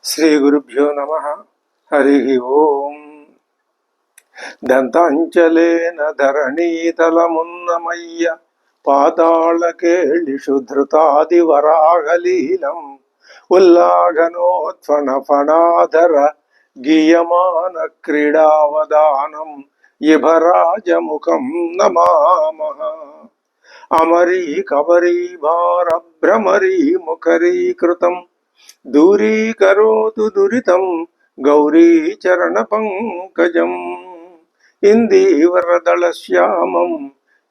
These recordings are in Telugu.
శ్రీ గురుభ్యో నమః. హరి ఓం. దంతాంచలేన ధరణీతలమున్నమయ్య పాతాళకేళిషు ధృతాది వరాహలీలం ఉల్లాఘనోత్ఫణ ఫణాధర గీయమాన క్రీడావదానం ఇభరాజముఖం నమామః. అమరీ కబరీ భార భ్రమరీ ముఖరీకృతం దూరీకరోతు దురితం గౌరీ చరణ పంకజం ఇందీవరదళశ్యామం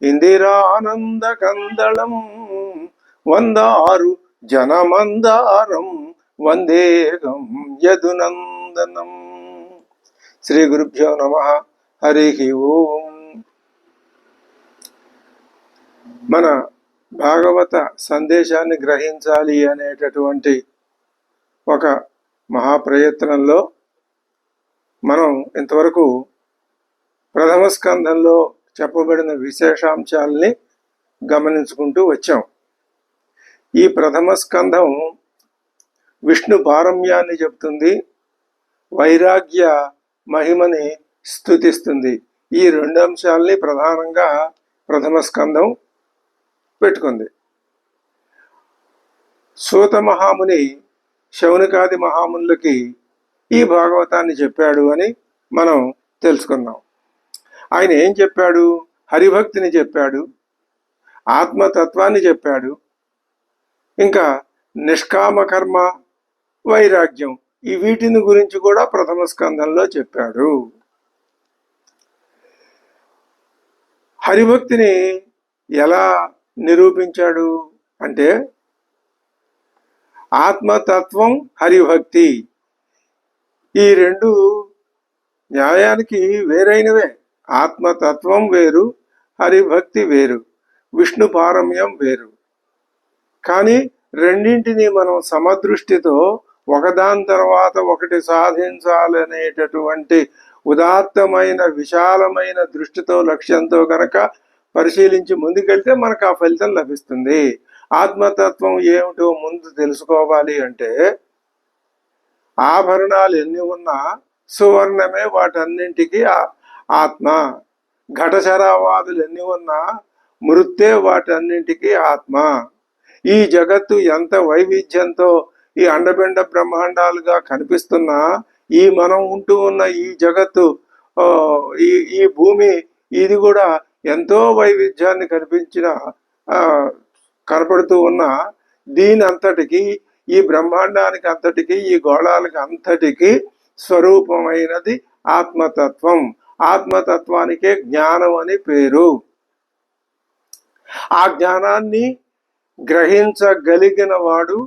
ఇందిరానంద కందళం వందారు జనమందారం వందేగం యదునందనం. శ్రీ గురుభ్యో నమః. హరి ఓం. మన భాగవత సందేశాన్ని గ్రహించాలి అనేటటువంటి ఒక మహాప్రయత్నంలో మనం ఇంతవరకు ప్రథమ స్కంధంలో చెప్పబడిన విశేషాంశాలని గమనించుకుంటూ వచ్చాం. ఈ ప్రథమ స్కంధం విష్ణు పారమ్యాన్ని చెప్తుంది, వైరాగ్య మహిమని స్తుతిస్తుంది. ఈ రెండు అంశాలని ప్రధానంగా ప్రథమ స్కంధం పెట్టుకుంది. సూత మహాముని శౌనకాది మహామునులకి ఈ భాగవతాన్ని చెప్పాడు అని మనం తెలుసుకున్నాం. ఆయన ఏం చెప్పాడు? హరిభక్తిని చెప్పాడు, ఆత్మతత్వాన్ని చెప్పాడు, ఇంకా నిష్కామ కర్మ, వైరాగ్యం, ఈ వీటిని గురించి కూడా ప్రథమ స్కంధంలో చెప్పాడు. హరిభక్తిని ఎలా నిరూపించాడు అంటే ఆత్మతత్వం, హరిభక్తి, ఈ రెండు న్యాయానికి వేరైనవే. ఆత్మతత్వం వేరు, హరిభక్తి వేరు, విష్ణు పారమ్యం వేరు. కానీ రెండింటినీ మనం సమదృష్టితో ఒకదాని తర్వాత ఒకటి సాధించాలనేటటువంటి ఉదాత్తమైన విశాలమైన దృష్టితో, లక్ష్యంతో కనుక పరిశీలించి ముందుకెళ్తే మనకు ఆ ఫలితం లభిస్తుంది. ఆత్మతత్వం ఏమిటో ముందు తెలుసుకోవాలి అంటే ఆభరణాలు ఎన్ని ఉన్నా సువర్ణమే వాటన్నింటికి ఆత్మ. ఘటశరావాదులు ఎన్ని ఉన్నా మృత్తే వాటన్నింటికి ఆత్మ. ఈ జగత్తు ఎంత వైవిధ్యంతో ఈ అండపిండ బ్రహ్మాండాలుగా కనిపిస్తున్నా, ఈ మనం ఉంటూ ఉన్న ఈ జగత్తు, ఈ భూమి, ఇది కూడా ఎంతో వైవిధ్యాన్ని కనపడుతూ ఉన్న దీని అంతటికి, ఈ బ్రహ్మాండానికి అంతటికి, ఈ గోళాలకి అంతటికి స్వరూపమైనది ఆత్మతత్వం. ఆత్మతత్వానికే జ్ఞానం అని పేరు. ఆ జ్ఞానాన్ని గ్రహించగలిగిన వాడు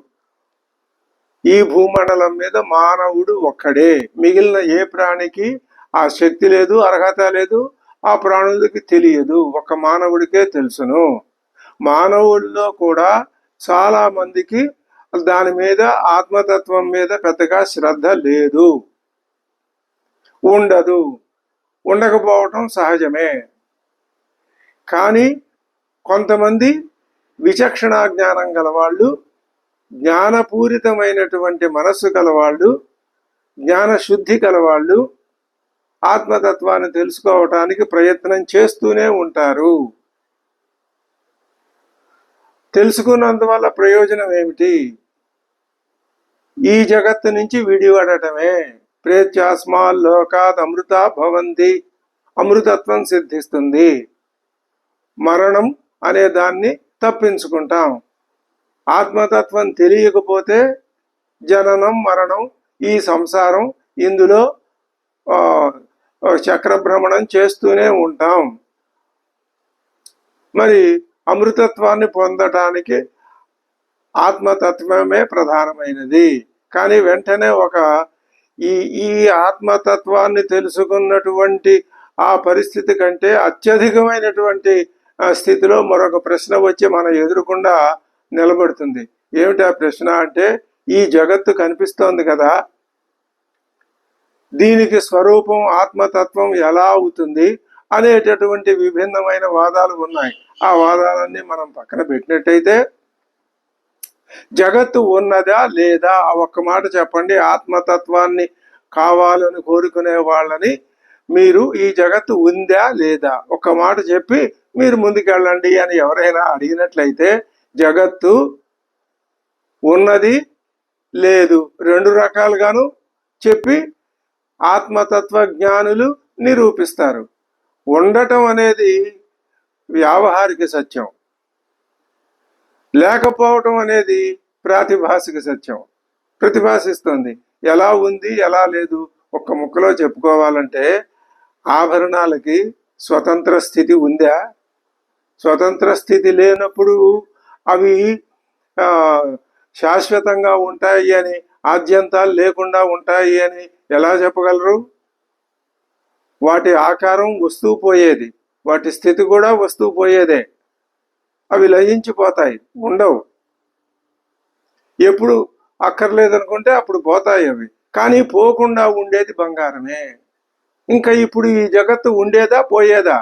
ఈ భూమండలం మీద మానవుడు ఒక్కడే. మిగిలిన ఏ ప్రాణికి ఆ శక్తి లేదు, అర్హత లేదు, ఆ ప్రాణులకి తెలియదు. ఒక మానవుడికే తెలుసును. మానవుల్లో కూడా చాలా మందికి దాని మీద, ఆత్మతత్వం మీద పెద్దగా శ్రద్ధ లేదు, ఉండదు, ఉండకపోవటం సహజమే. కానీ కొంతమంది విచక్షణ జ్ఞానం గలవాళ్ళు, జ్ఞానపూరితమైనటువంటి మనస్సు కలవాళ్ళు, జ్ఞానశుద్ధి కలవాళ్ళు ఆత్మతత్వాన్ని తెలుసుకోవటానికి ప్రయత్నం చేస్తూనే ఉంటారు. తెలుసుకున్నందువల్ల ప్రయోజనం ఏమిటి? ఈ జగత్తు నుంచి విడిపడటమే. ప్రేత్యాస్మాల్లోకాద్ అమృతా భవంతి, అమృతత్వం సిద్ధిస్తుంది. మరణం అనే దాన్ని తప్పించుకుంటాం. ఆత్మతత్వం తెలియకపోతే జననం, మరణం, ఈ సంసారం, ఇందులో చక్రభ్రమణం చేస్తూనే ఉంటాం. మరి అమృతత్వాన్ని పొందటానికి ఆత్మతత్వమే ప్రధానమైనది. కానీ వెంటనే ఈ ఆత్మతత్వాన్ని తెలుసుకున్నటువంటి ఆ పరిస్థితి కంటే అత్యధికమైనటువంటి స్థితిలో మరొక ప్రశ్న వచ్చి మన ఎదురుకుండా నిలబడుతుంది. ఏమిటి ఆ ప్రశ్న అంటే, ఈ జగత్తు కనిపిస్తోంది కదా, దీనికి స్వరూపం ఆత్మతత్వం ఎలా అవుతుంది అనేటటువంటి విభిన్నమైన వాదాలు ఉన్నాయి. ఆ వాదాలన్నీ మనం పక్కన పెట్టినట్టయితే జగత్తు ఉన్నదా లేదా ఆ ఒక్క మాట చెప్పండి. ఆత్మతత్వాన్ని కావాలని కోరుకునే వాళ్ళని మీరు ఈ జగత్తు ఉందా లేదా ఒక్క మాట చెప్పి మీరు ముందుకెళ్ళండి అని ఎవరైనా అడిగినట్లయితే జగత్తు ఉన్నది లేదు రెండు రకాలుగాను చెప్పి ఆత్మతత్వ జ్ఞానులు నిరూపిస్తారు. ఉండటం అనేది వ్యావహారిక సత్యం, లేకపోవటం అనేది ప్రాతిభాసిక సత్యం. ప్రతిభాసిస్తుంది. ఎలా ఉంది ఎలా లేదు ఒక్క ముక్కలో చెప్పుకోవాలంటే ఆభరణాలకి స్వతంత్ర స్థితి ఉందా? స్వతంత్ర స్థితి లేనప్పుడు అవి శాశ్వతంగా ఉంటాయి అని, ఆద్యంతాలు లేకుండా ఉంటాయి అని ఎలా చెప్పగలరు? వాటి ఆకారం వస్తూ పోయేది, వాటి స్థితి కూడా వస్తూ పోయేదే. అవి లయించిపోతాయి, ఉండవు. ఎప్పుడు అక్కర్లేదనుకుంటే అప్పుడు పోతాయి అవి. కానీ పోకుండా ఉండేది బంగారమే. ఇంకా ఇప్పుడు ఈ జగత్తు ఉండేదా పోయేదా?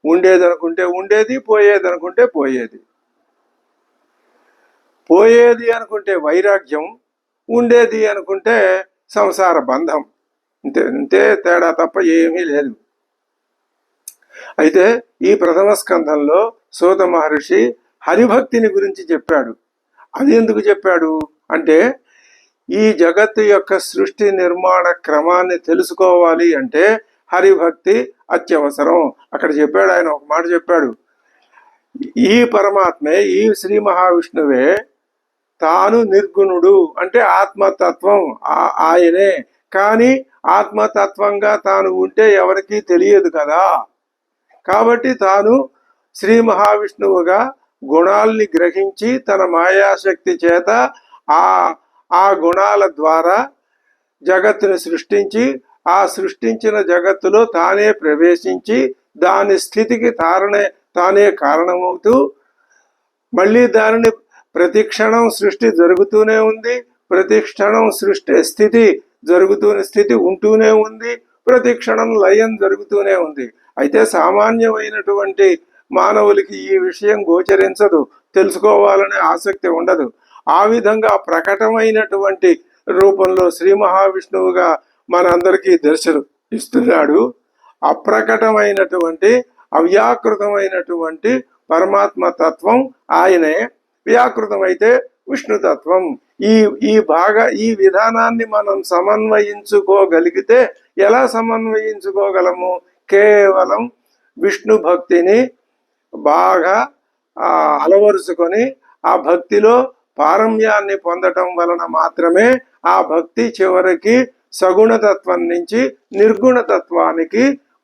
ఉండేదనుకుంటే ఉండేది, పోయేదనుకుంటే పోయేది. పోయేది అనుకుంటే వైరాగ్యం, ఉండేది అనుకుంటే సంసార బంధం. ఇంతే తేడా తప్ప ఏమీ లేదు. అయితే ఈ ప్రథమ స్కంధంలో సూత మహర్షి హరిభక్తిని గురించి చెప్పాడు. అది ఎందుకు చెప్పాడు అంటే ఈ జగత్తు యొక్క సృష్టి నిర్మాణ క్రమాన్ని తెలుసుకోవాలి అంటే హరిభక్తి అత్యవసరం. అక్కడ చెప్పాడు ఆయన, ఒక మాట చెప్పాడు. ఈ పరమాత్మే, ఈ శ్రీ మహావిష్ణువే తాను నిర్గుణుడు అంటే ఆత్మతత్వం ఆయనే. కానీ ఆత్మతత్వంగా తాను ఉంటే ఎవరికీ తెలియదు కదా. కాబట్టి తాను శ్రీ మహావిష్ణువుగా గుణాల్ని గ్రహించి తన మాయాశక్తి చేత ఆ గుణాల ద్వారా జగత్తుని సృష్టించి ఆ సృష్టించిన జగత్తులో తానే ప్రవేశించి దాని స్థితికి తానే కారణమవుతూ మళ్ళీ దానిని ప్రతి క్షణం సృష్టి జరుగుతూనే ఉంది, ప్రతి క్షణం స్థితి ఉంటూనే ఉంది, ప్రతి క్షణం లయం జరుగుతూనే ఉంది. అయితే సామాన్యమైనటువంటి మానవులకి ఈ విషయం గోచరించదు, తెలుసుకోవాలనే ఆసక్తి ఉండదు. ఆ విధంగా ప్రకటమైనటువంటి రూపంలో శ్రీ మహావిష్ణువుగా మనందరికీ దర్శనం ఇస్తున్నాడు. అప్రకటమైనటువంటి అవ్యాకృతమైనటువంటి పరమాత్మ తత్వం ఆయనే. వ్యాకృతమైతే విష్ణుతత్వం. ఈ విధానాన్ని మనం సమన్వయించుకోగలిగితే, ఎలా సమన్వయించుకోగలము? కేవలం విష్ణు భక్తిని బాగా అలవరుచుకొని ఆ భక్తిలో పారమ్యాన్ని పొందటం వలన మాత్రమే ఆ భక్తి చివరికి సగుణతత్వం నుంచి నిర్గుణతత్వానికి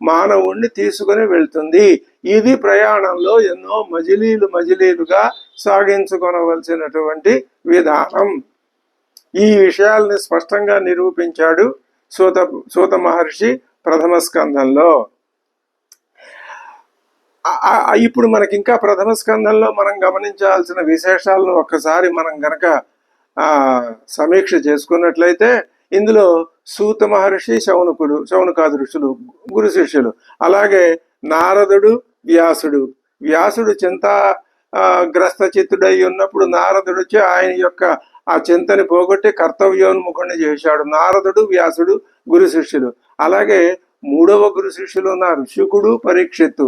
మానవుణ్ణి తీసుకుని వెళ్తుంది. ఇది ప్రయాణంలో ఎన్నో మజిలీలుగా సాగించుకొనవలసినటువంటి విధానం. ఈ విషయాల్ని స్పష్టంగా నిరూపించాడు సూత మహర్షి ప్రథమ స్కంధంలో. ఇప్పుడు మనకి ఇంకా ప్రథమ స్కంధంలో మనం గమనించాల్సిన విశేషాలను ఒక్కసారి మనం గనక సమీక్ష చేసుకున్నట్లయితే ఇందులో సూత మహర్షి, శౌనకాది ఋషులు గురు శిష్యులు, అలాగే నారదుడు, వ్యాసుడు చింతాగ్రస్త చిత్తుడై ఉన్నప్పుడు నారదుడు వచ్చి ఆయన యొక్క ఆ చింతని పోగొట్టి కర్తవ్యోన్ముఖుణ్ణి చేశాడు. నారదుడు, వ్యాసుడు గురు శిష్యులు. అలాగే మూడవ గురు శిష్యులు ఉన్నారు, శుకుడు, పరీక్షిత్తు.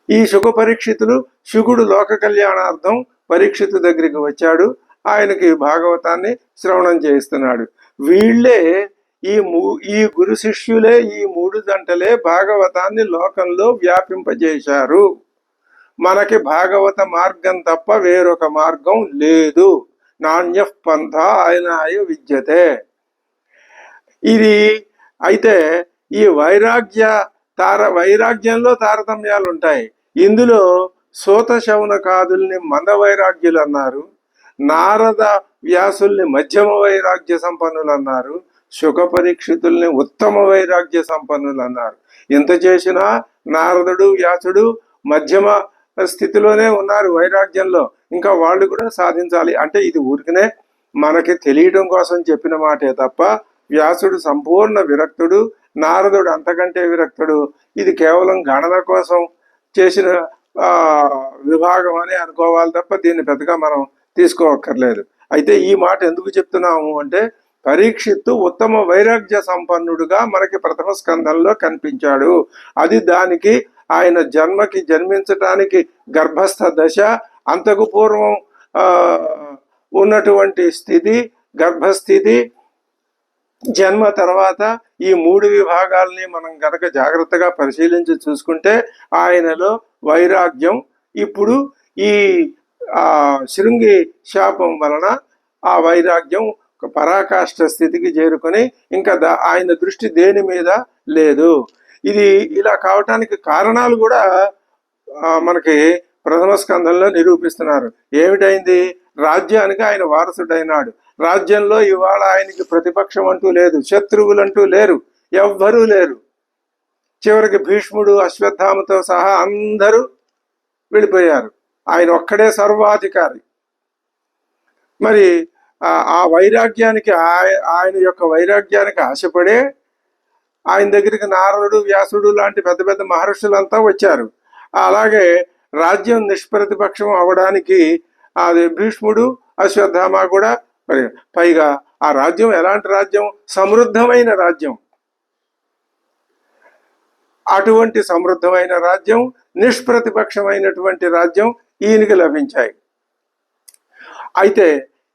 ఈ శుక పరీక్షితులు, శుకుడు లోక కళ్యాణార్థం పరీక్షితు దగ్గరికి వచ్చాడు. ఆయనకి భాగవతాన్ని శ్రవణం చేస్తున్నాడు. వీళ్ళే ఈ గురు శిష్యులే, ఈ మూడు జంటలే భాగవతాన్ని లోకంలో వ్యాపింపజేశారు. మనకి భాగవత మార్గం తప్ప వేరొక మార్గం లేదు. నాణ్య పంథ ఆయనాయ విద్యతే. ఇది అయితే ఈ వైరాగ్యంలో తారతమ్యాలు ఉంటాయి. ఇందులో సూత శౌనకాదుల్ని మంద వైరాగ్యులు అన్నారు, నారద వ్యాసుల్ని మధ్యమ వైరాగ్య సంపన్నులు అన్నారు, శుక పరీక్షితుల్ని ఉత్తమ వైరాగ్య సంపన్నులు అన్నారు. ఇంత చేసినా నారదుడు, వ్యాసుడు మధ్యమ స్థితిలోనే ఉన్నారు వైరాగ్యంలో. ఇంకా వాళ్ళు కూడా సాధించాలి అంటే ఇది ఊరికనే మనకి తెలియడం కోసం చెప్పిన మాటే తప్ప వ్యాసుడు సంపూర్ణ విరక్తుడు, నారదుడు అంతకంటే విరక్తుడు. ఇది కేవలం గణన కోసం చేసిన విభాగం అని అనుకోవాలి తప్ప దీన్ని పెద్దగా మనం తీసుకోవక్కర్లేదు. అయితే ఈ మాట ఎందుకు చెప్తున్నాము అంటే, పరీక్షిత్తు ఉత్తమ వైరాగ్య సంపన్నుడుగా మనకి ప్రథమ స్కందంలో కనిపించాడు. అది దానికి ఆయన జన్మించటానికి గర్భస్థ దశ, అంతకు పూర్వం ఉన్నటువంటి స్థితి, గర్భస్థితి, జన్మ తర్వాత ఈ 3 విభాగాల్ని మనం గనక జాగ్రత్తగా పరిశీలించి చూసుకుంటే ఆయనలో వైరాగ్యం ఇప్పుడు ఈ శృంగి శాపం వలన ఆ వైరాగ్యం పరాకాష్ఠ స్థితికి చేరుకొని ఇంకా ఆయన దృష్టి దేని మీద లేదు. ఇది ఇలా కావటానికి కారణాలు కూడా మనకి ప్రథమ స్కందంలో నిరూపిస్తున్నారు. ఏమిటైంది? రాజ్యానికి ఆయన వారసుడైనాడు. రాజ్యంలో ఇవాళ ఆయనకి ప్రతిపక్షం అంటూ లేదు, శత్రువులంటూ లేరు, ఎవ్వరూ లేరు. చివరికి భీష్ముడు, అశ్వత్థామతో సహా అందరూ వెళ్ళిపోయారు. ఆయన ఒక్కడే సర్వాధికారి. మరి ఆ వైరాగ్యానికి ఆయన యొక్క వైరాగ్యానికి ఆశపడే ఆయన దగ్గరికి నారదుడు, వ్యాసుడు లాంటి పెద్ద పెద్ద మహర్షులంతా వచ్చారు. అలాగే రాజ్యం నిష్ప్రతిపక్షం అవడానికి అది భీష్ముడు, అశ్వత్థామ కూడా. మరి పైగా ఆ రాజ్యం ఎలాంటి రాజ్యం? సమృద్ధమైన రాజ్యం. అటువంటి సమృద్ధమైన రాజ్యం, నిష్ప్రతిపక్షమైనటువంటి రాజ్యం ఈయనకి లభించాయి. అయితే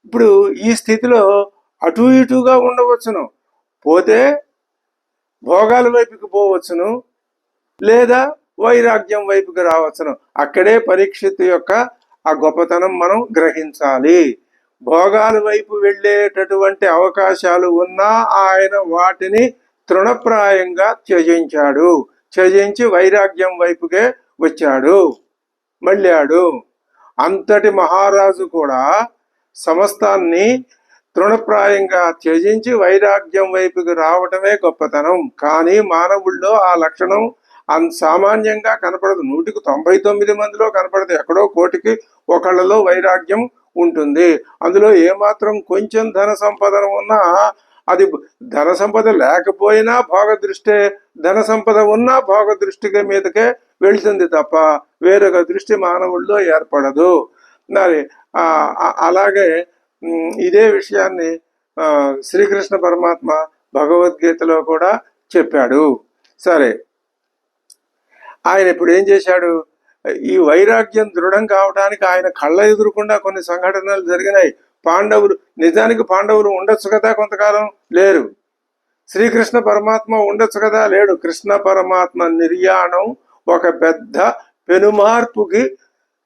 ఇప్పుడు ఈ స్థితిలో అటు ఇటుగా ఉండవచ్చును. పోతే భోగాల వైపుకి పోవచ్చును, లేదా వైరాగ్యం వైపుకి రావచ్చును. అక్కడే పరీక్షిత్తు యొక్క ఆ గొప్పతనం మనం గ్రహించాలి. భోగాల వైపు వెళ్ళేటటువంటి అవకాశాలు ఉన్నా ఆయన వాటిని తృణప్రాయంగా త్యజించాడు. త్యజించి వైరాగ్యం వైపుకే వచ్చాడు, మళ్ళాడు. అంతటి మహారాజు కూడా సమస్తాన్ని తృణప్రాయంగా త్యజించి వైరాగ్యం వైపుకి రావటమే గొప్పతనం. కానీ మానవుల్లో ఆ లక్షణం సామాన్యంగా కనపడదు. 199 మందిలో కనపడదు. ఎక్కడో 1,000,000కి ఒకళ్ళలో వైరాగ్యం ఉంటుంది. అందులో ఏమాత్రం కొంచెం ధన సంపద ఉన్నా, అది ధన సంపద లేకపోయినా భోగ దృష్టే, ధన సంపద ఉన్నా భోగ దృష్టికి మీదకే వెళ్తుంది తప్ప వేరొక దృష్టి మానవుల్లో ఏర్పడదు. మరి అలాగే ఇదే విషయాన్ని శ్రీకృష్ణ పరమాత్మ భగవద్గీతలో కూడా చెప్పాడు. సరే, ఆయన ఇప్పుడు ఏం చేశాడు? ఈ వైరాగ్యం దృఢం కావడానికి ఆయన కళ్ళ ఎదురుకుండా కొన్ని సంఘటనలు జరిగినాయి. నిజానికి పాండవులు ఉండొచ్చు కదా, కొంతకాలం లేరు. శ్రీకృష్ణ పరమాత్మ ఉండొచ్చు కదా, లేడు. కృష్ణ పరమాత్మ నిర్యాణం ఒక పెద్ద పెనుమార్పుకి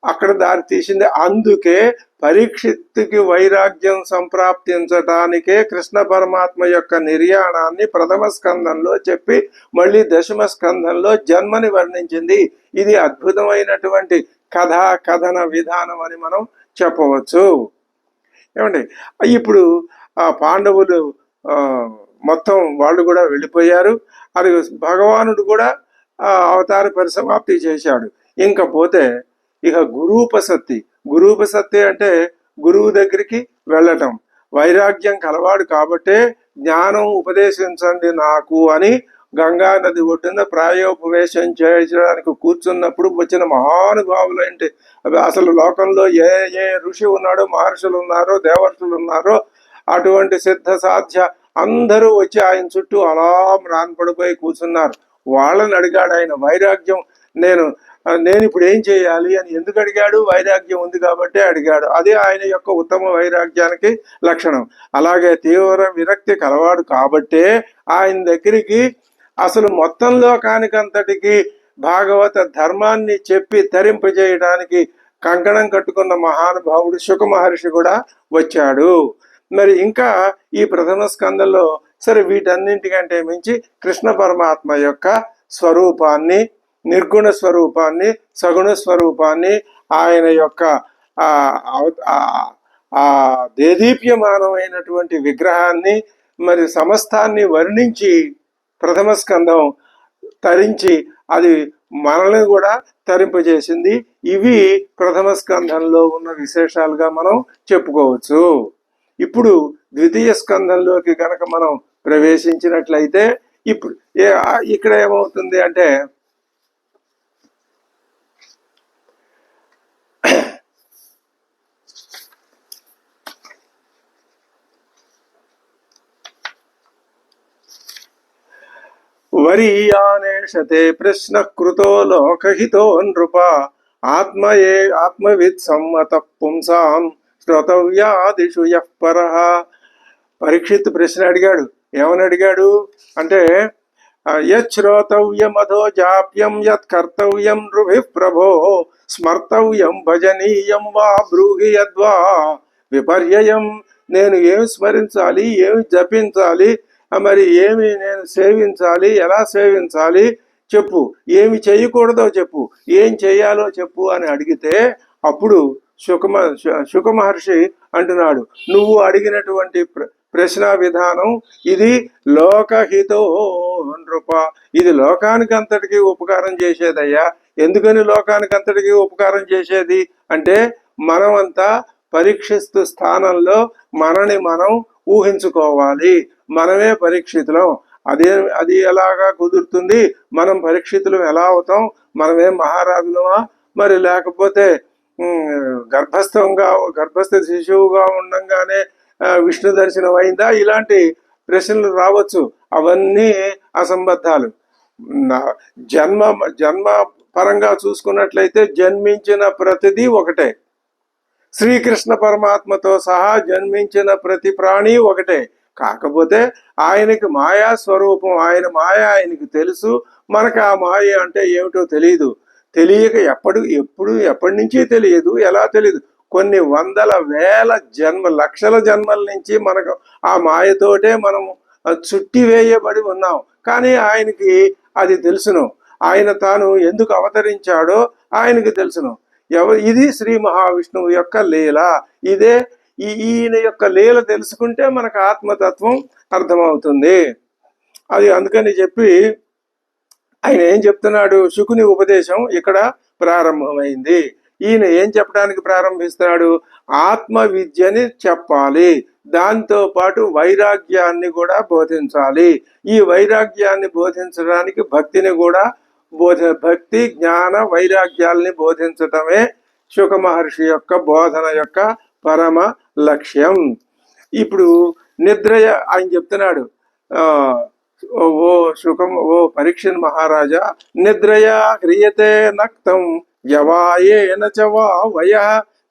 అక్కడ దారి తీసింది. అందుకే పరీక్షిత్తుకి వైరాగ్యం సంప్రాప్తించటానికే కృష్ణ పరమాత్మ యొక్క నిర్యాణాన్ని ప్రథమ స్కందంలో చెప్పి మళ్ళీ దశమ స్కందంలో జన్మని వర్ణించింది. ఇది అద్భుతమైనటువంటి కథన విధానం అని మనం చెప్పవచ్చు. ఏమండి, ఇప్పుడు ఆ పాండవులు మొత్తం వాళ్ళు కూడా వెళ్ళిపోయారు. అది భగవానుడు కూడా అవతార పరిసమాప్తి చేశాడు. ఇంకపోతే ఇక గురూపసత్తి అంటే గురువు దగ్గరికి వెళ్ళటం. వైరాగ్యం కలవాడు కాబట్టే జ్ఞానం ఉపదేశించండి నాకు అని గంగా నది ఒడ్డున ప్రాయోపవేశం చేయడానికి కూర్చున్నప్పుడు వచ్చిన మహానుభావులు ఏంటి, అసలు లోకంలో ఏ ఏ ఋషి ఉన్నాడో, మహర్షులు ఉన్నారో, దేవర్షులు ఉన్నారో అటువంటి సిద్ధ సాధ్య అందరూ వచ్చి ఆయన చుట్టూ అలా మ్రాన్పడిపోయి కూర్చున్నారు. వాళ్ళని అడిగాడు ఆయన, వైరాగ్యం నేను ఇప్పుడు ఏం చేయాలి అని ఎందుకు అడిగాడు? వైరాగ్యం ఉంది కాబట్టి అడిగాడు. అదే ఆయన యొక్క ఉత్తమ వైరాగ్యానికి లక్షణం. అలాగే తీవ్ర విరక్తి కలవాడు కాబట్టే ఆయన దగ్గరికి అసలు మొత్తం లోకానికంతటికి భాగవత ధర్మాన్ని చెప్పి తరింపజేయడానికి కంకణం కట్టుకున్న మహానుభావుడు శుక మహర్షి కూడా వచ్చాడు. మరి ఇంకా ఈ ప్రథమ స్కందంలో సరే వీటన్నింటికంటే మించి కృష్ణ పరమాత్మ యొక్క స్వరూపాన్ని, నిర్గుణ స్వరూపాన్ని, సగుణ స్వరూపాన్ని, ఆయన యొక్క ఆ దేదీప్యమానమైనటువంటి విగ్రహాన్ని, మరి సమస్తాన్ని వర్ణించి ప్రథమ స్కందం తరించి అది మనల్ని కూడా తరింపజేసింది. ఇవి ప్రథమ స్కందంలో ఉన్న విశేషాలుగా మనం చెప్పుకోవచ్చు. ఇప్పుడు ద్వితీయ స్కందంలోకి గనక మనం ప్రవేశించినట్లయితే ఇప్పుడు ఇక్కడ ఏమవుతుంది అంటే వరీయానేషతే ప్రశ్న కృతో లోకహితో నృప ఆత్మయే ఆత్మవిత్ సమ్మత పుంసాం శ్రోతవ్యాదిషు యః పరః. పరీక్షిత్ ప్రశ్న అడిగాడు. ఏమని అడిగాడు అంటే, యశ్రోతవ్యమధో జాప్యం యత్ కర్తవ్యం నృభిః ప్రభో స్మర్తవ్యం భజనీయం వా బ్రూహి యద్వా విపర్యయం. నేను ఏమి స్మరించాలి, ఏమి జపించాలి, మరి ఏమి నేను సేవించాలి, ఎలా సేవించాలి చెప్పు, ఏమి చేయకూడదో చెప్పు, ఏం చేయాలో చెప్పు అని అడిగితే అప్పుడు శుక మహర్షి అంటున్నాడు, నువ్వు అడిగినటువంటి ప్రశ్న విధానం ఇది లోకహితో నృప, ఇది లోకానికి అంతటికీ ఉపకారం చేసేదయ్యా. ఎందుకని లోకానికి అంతటికీ ఉపకారం చేసేది అంటే, మనమంతా పరీక్షిస్తు స్థానంలో మనని మనం ఊహించుకోవాలి. మనమే పరీక్షితులం. అది ఎలాగా కుదురుతుంది? మనం పరీక్షితులం ఎలా అవుతాం? మనమేం మహారాజులమా? మరి లేకపోతే గర్భస్థ శిశువుగా ఉండంగానే విష్ణు దర్శనం అయిందా? ఇలాంటి ప్రశ్నలు రావచ్చు. అవన్నీ అసంబద్ధాలు. జన్మ పరంగా చూసుకున్నట్లయితే జన్మించిన ప్రతిదీ ఒకటే. శ్రీకృష్ణ పరమాత్మతో సహా జన్మించిన ప్రతి ప్రాణి ఒకటే. కాకపోతే ఆయనకి మాయా స్వరూపం, ఆయన మాయ ఆయనకి తెలుసు. మనకు ఆ మాయ అంటే ఏమిటో తెలియదు. తెలియక ఎప్పటి నుంచి తెలియదు. ఎలా తెలియదు? కొన్ని వందల వేల లక్షల జన్మల నుంచి మనకు ఆ మాయతోటే మనం చుట్టివేయబడి ఉన్నాం. కానీ ఆయనకి అది తెలుసును. ఆయన తాను ఎందుకు అవతరించాడో ఆయనకి తెలుసును. ఇది శ్రీ మహావిష్ణువు యొక్క లీల. ఇదే ఈయన యొక్క లీల తెలుసుకుంటే మనకు ఆత్మతత్వం అర్థమవుతుంది. అది అందుకని చెప్పి ఆయన ఏం చెప్తున్నాడు? శుకుని ఉపదేశం ఇక్కడ ప్రారంభమైంది. ఈయన ఏం చెప్పడానికి ప్రారంభిస్తున్నాడు? ఆత్మ విద్యని చెప్పాలి, దాంతో పాటు వైరాగ్యాన్ని కూడా బోధించాలి. ఈ వైరాగ్యాన్ని బోధించడానికి భక్తిని కూడా భక్తి జ్ఞాన వైరాగ్యాల్ని బోధించటమే శుక మహర్షి యొక్క బోధన యొక్క పరమ లక్ష్యం. ఇప్పుడు నిద్రయ ఆయన చెప్తున్నాడు, ఓ పరీక్షణ్ మహారాజా, నిద్రయా హ్రియతే నక్తం యవాయేన చ వా వయః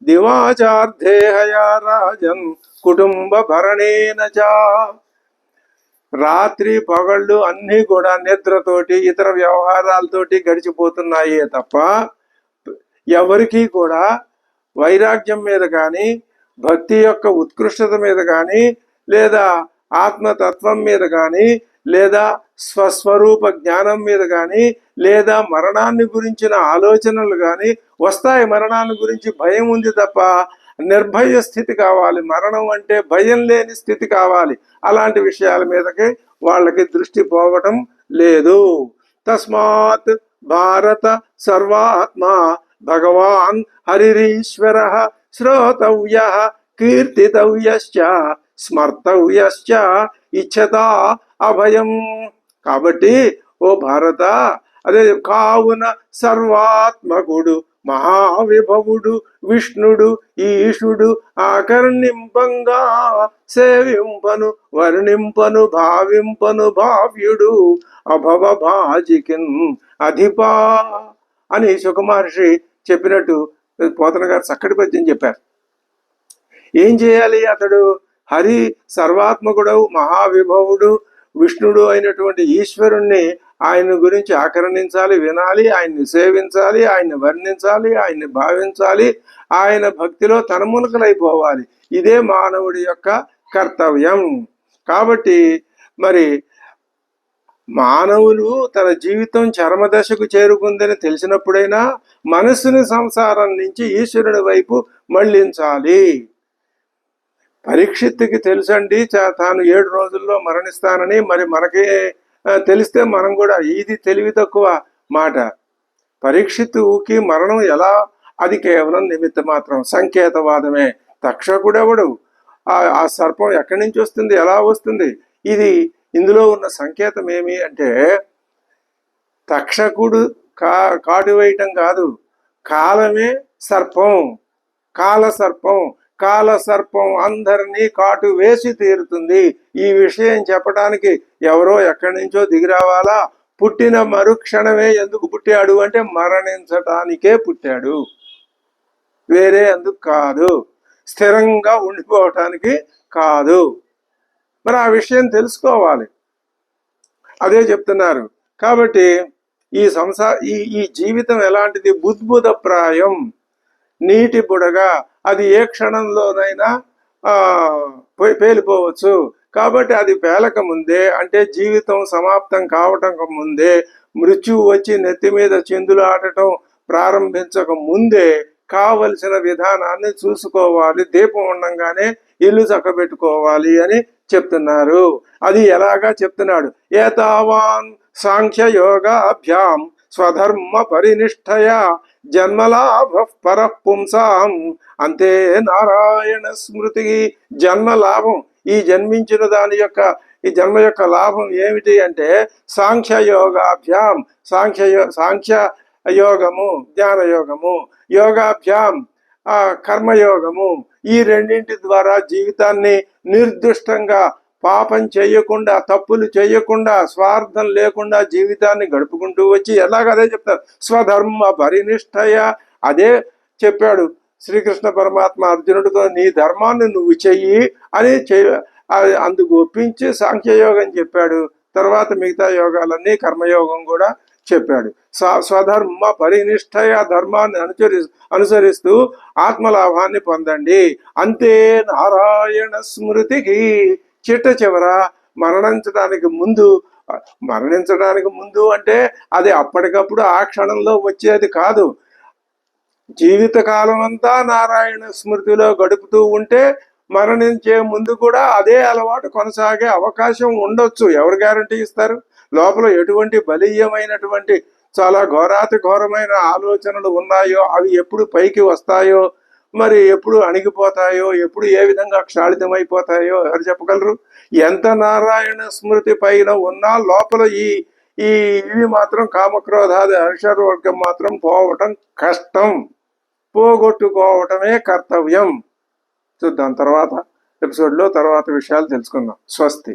దివాచార్ధేహయా రాజన్ కుటుంబ భరణేన చ. రాత్రి పగళ్ళు అన్నీ కూడా నిద్రతోటి ఇతర వ్యవహారాలతోటి గడిచిపోతున్నాయే తప్ప ఎవరికీ కూడా వైరాగ్యం మీద కానీ, భక్తి యొక్క ఉత్కృష్టత మీద కానీ, లేదా ఆత్మతత్వం మీద కానీ, లేదా స్వస్వరూప జ్ఞానం మీద కానీ, లేదా మరణాన్ని గురించిన ఆలోచనలు కానీ వస్తాయి. మరణాన్ని గురించి భయం ఉంది తప్ప నిర్భయ స్థితి కావాలి. మరణం అంటే భయం లేని స్థితి కావాలి. అలాంటి విషయాల మీదకి వాళ్ళకి దృష్టి పోవటం లేదు. తస్మాత్ భారత సర్వాత్మ భగవాన్ హరిరీశ్వర శ్రోతవ్య కీర్తితవ్యశ్చ స్మర్తవ్యశ్చ ఇచ్చతా అభయం. కాబట్టి ఓ భారత, అదే కావున సర్వాత్మకుడు మహావిభవుడు విష్ణుడు ఈశుడు ఆకర్ణింపంగా సేవింపను వర్ణింపను భావింపను భావ్యుడు అభవ భాజికిన్ అధిపా అని శుక మహర్షి చెప్పినట్టు పోతన గారు చక్కటి పద్యం చెప్పారు. ఏం చేయాలి? అతడు హరి సర్వాత్మకుడు మహావిభవుడు విష్ణుడు అయినటువంటి ఈశ్వరుణ్ణి ఆయన గురించి ఆకర్ణించాలి, వినాలి, ఆయన్ని సేవించాలి, ఆయన్ని వర్ణించాలి, ఆయన్ని భావించాలి, ఆయన భక్తిలో తన్మూలకులైపోవాలి. ఇదే మానవుడి యొక్క కర్తవ్యం. కాబట్టి మరి మానవులు తన జీవితం చరమదశకు చేరుకుందని తెలిసినప్పుడైనా మనస్సుని సంసారం నుంచి ఈశ్వరుని వైపు మళ్లించాలి. పరీక్షిత్తుకి తెలుసండి తాను 7 రోజుల్లో మరణిస్తానని. మరి మనకే తెలిస్తే మనం కూడా, ఇది తెలివి తక్కువ మాట. పరీక్షిత్తుకి మరణం ఎలా? అది కేవలం నిమిత్త మాత్రం, సంకేతవాదమే. తక్షకుడెవడు? ఆ సర్పం ఎక్కడి నుంచి వస్తుంది, ఎలా వస్తుంది? ఇది ఇందులో ఉన్న సంకేతం ఏమి అంటే, తక్షకుడు కాటు వేయటం కాదు, కాలమే సర్పం, కాల సర్పం అందరినీ కాటు వేసి తీరుతుంది. ఈ విషయం చెప్పడానికి ఎవరో ఎక్కడి నుంచో దిగి రావాలా? పుట్టిన మరుక్షణమే ఎందుకు పుట్టాడు అంటే మరణించటానికే పుట్టాడు, వేరే ఎందుకు కాదు, స్థిరంగా ఉండిపోవటానికి కాదు. మరి ఆ విషయం తెలుసుకోవాలి, అదే చెప్తున్నారు. కాబట్టి ఈ ఈ జీవితం ఎలాంటిది? బుద్భుత ప్రాయం, నీటి బుడగా, అది ఏ క్షణంలోనైనా పేలిపోవచ్చు. కాబట్టి అది పేలక ముందే, అంటే జీవితం సమాప్తం కావటం ముందే, మృత్యువు వచ్చి నెత్తి మీద చిందులు ఆడటం ప్రారంభించక ముందే కావలసిన విధానాన్ని చూసుకోవాలి. దీపం ఉండంగానే ఇల్లు చక్కబెట్టుకోవాలి అని చెప్తున్నారు. అది ఎలాగా చెప్తున్నాడు? ఏతావాన్ సాంఖ్య యోగాభ్యాం స్వధర్మ పరినిష్టయా జన్మలాభ పర పుంసాం అంతే నారాయణ స్మృతి. జన్మలాభం, ఈ జన్మించిన దాని యొక్క ఈ జన్మ యొక్క లాభం ఏమిటి అంటే సాంఖ్యయోగాభ్యాం, సాంఖ్య యోగము, జ్ఞానయోగము, యోగాభ్యాం కర్మయోగము, ఈ రెండింటి ద్వారా జీవితాన్ని నిర్దుష్టంగా పాపం చేయకుండా, తప్పులు చేయకుండా, స్వార్థం లేకుండా జీవితాన్ని గడుపుకుంటూ వచ్చి ఎలాగదే చెప్తారు, స్వధర్మ పరినిష్టయ. అదే చెప్పాడు శ్రీకృష్ణ పరమాత్మ అర్జునుడితో, నీ ధర్మాన్ని నువ్వు చెయ్యి అని అందుకు ఒప్పించి సాంఖ్యయోగం చెప్పాడు. తర్వాత మిగతా యోగాలన్నీ కర్మయోగం కూడా చెప్పాడు. స్వధర్మ పరినిష్టయ, ధర్మాన్ని అనుసరిస్తూ ఆత్మలాభాన్ని పొందండి. అంతే నారాయణ స్మృతికి. చిట్ట చివర మరణించడానికి ముందు అంటే అది అప్పటికప్పుడు ఆ క్షణంలో వచ్చేది కాదు. జీవితకాలం అంతా నారాయణ స్మృతిలో గడుపుతూ ఉంటే మరణించే ముందు కూడా అదే అలవాటు కొనసాగే అవకాశం ఉండొచ్చు. ఎవరు గ్యారంటీ ఇస్తారు? లోపల ఎటువంటి బలీయమైనటువంటి చాలా ఘోరాతి ఘోరమైన ఆలోచనలు ఉన్నాయో అవి ఎప్పుడు పైకి వస్తాయో, మరి ఎప్పుడు అణిగిపోతాయో, ఎప్పుడు ఏ విధంగా క్షాళితమైపోతాయో ఎవరు చెప్పగలరు? ఎంత నారాయణ స్మృతి పైన ఉన్నా లోపల ఇవి మాత్రం కామక్రోధాది హర్షవర్గం మాత్రం పోవటం కష్టం. పోగొట్టుకోవటమే కర్తవ్యం. చూద్దాం తర్వాత ఎపిసోడ్లో తర్వాత విషయాలు తెలుసుకుందాం. స్వస్తి.